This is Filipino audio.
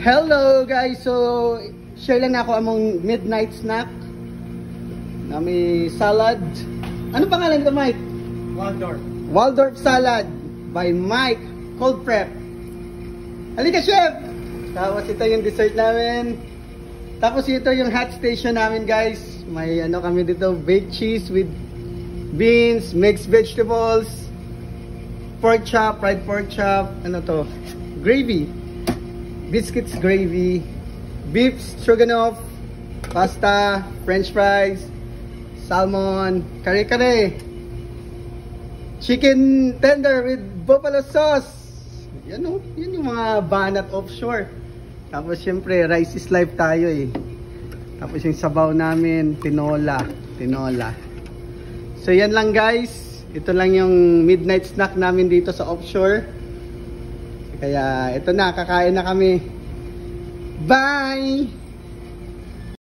Hello guys! So, share lang ako among midnight snack na may salad. Ano pangalan ito, Mike? Waldorf. Waldorf salad by Mike Cold Prep. Halika, chef! Tapos ito yung dessert namin. Tapos ito yung hot station namin, guys. May ano kami dito, baked cheese with beans, mixed vegetables, pork chop, fried pork chop, ano to, gravy, biscuits gravy, beef stroganoff, pasta, french fries, salmon, kare-kare, chicken tender with buffalo sauce. Yan o, yun yung mga banat offshore. Tapos syempre, rice is life tayo eh. Tapos yung sabaw namin, tinola. So yan lang guys. Ito lang yung midnight snack namin dito sa offshore. Kaya ito na, kakain na kami. Bye!